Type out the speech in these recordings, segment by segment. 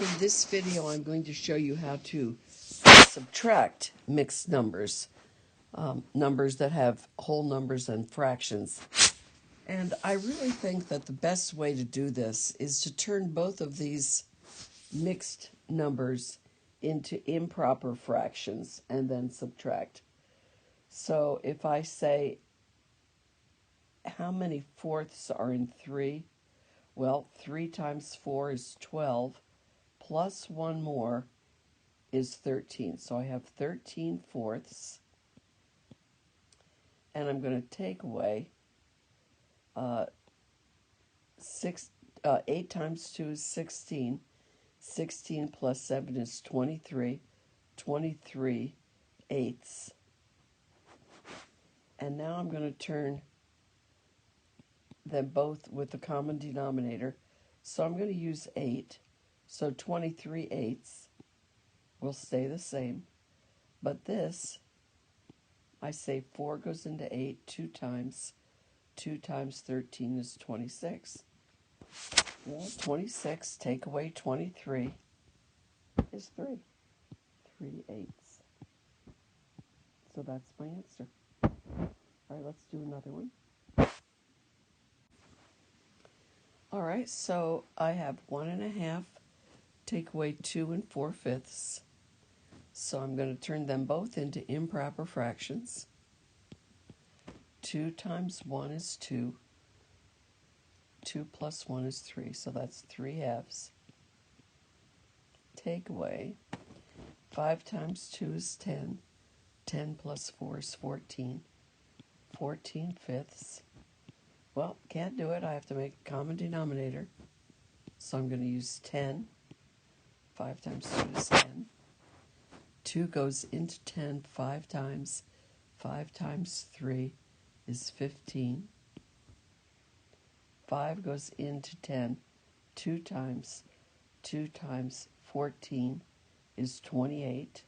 In this video, I'm going to show you how to subtract mixed numbers, numbers that have whole numbers and fractions. And I really think that the best way to do this is to turn both of these mixed numbers into improper fractions and then subtract. So if I say, how many fourths are in 3? Well, 3 times 4 is 12, plus one more is 13. So I have 13 fourths, and I'm going to take away 8 times 2 is 16. 16 plus 7 is 23. 23 eighths. And now I'm going to turn them both with the common denominator. So I'm going to use 8. So 23 eighths will stay the same. But this, I say 4 goes into 8 2 times. 2 times 13 is 26. Well, 26, take away 23 is 3. 3 eighths. So that's my answer. All right, let's do another one. All right, so I have 1.5, take away 2 4/5. So I'm going to turn them both into improper fractions. 2 times 1 is 2. 2 plus 1 is 3, so that's 3 halves. Take away 5 times 2 is 10. 10 plus 4 is 14. 14 fifths. Well, can't do it. I have to make a common denominator. So I'm going to use 10. 5 times 2 is 10. 2 goes into 10 5 times. 5 times 3 is 15. 5 goes into 10 2 times. 2 times 14 is 28.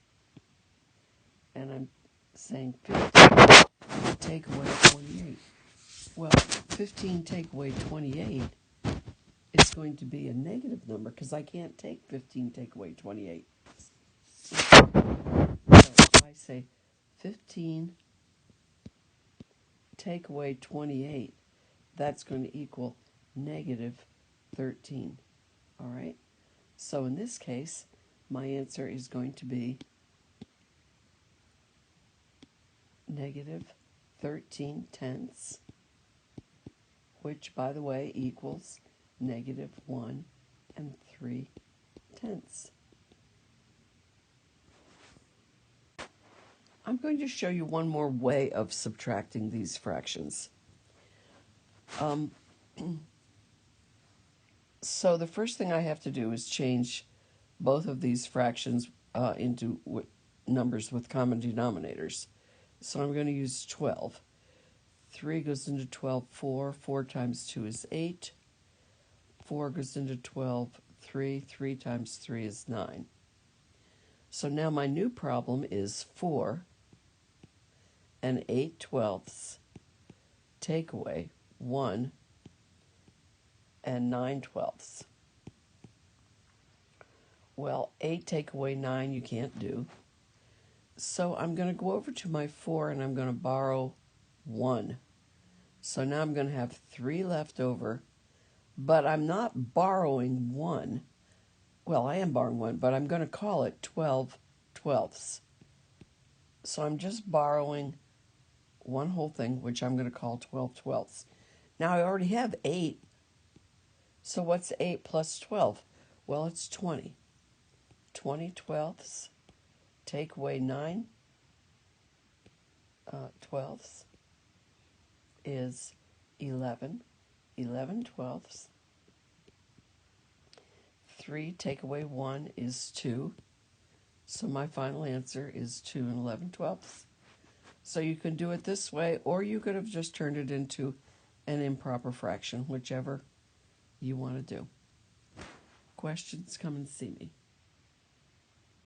And I'm saying 15 take away 28. Well, 15 take away 28 is going to be a negative number because I can't take 15 take away 28. So I say 15 take away 28. That's going to equal negative 13. All right? So in this case, my answer is going to be negative 13 tenths, which, by the way, equals negative 1 3/10. I'm going to show you one more way of subtracting these fractions. So the first thing I have to do is change both of these fractions into numbers with common denominators. So I'm going to use 12. 3 goes into 12, 4. 4 times 2 is 8. 4 goes into 12, 3. 3 times 3 is 9. So now my new problem is 4 and 8/12 take away 1 and 9/12. Well, 8 take away 9 you can't do. So I'm going to go over to my 4 and I'm going to borrow 1. So now I'm going to have 3 left over, but I'm not borrowing 1. Well, I am borrowing 1, but I'm going to call it 12/12. So I'm just borrowing one whole thing, which I'm going to call 12/12. Now I already have 8. So what's 8 plus 12? Well, it's 20. 20/12. Take away 9/12 is 11. 11/12. 3 take away 1 is 2. So my final answer is 2 11/12. So you can do it this way, or you could have just turned it into an improper fraction, whichever you want to do. Questions, come and see me.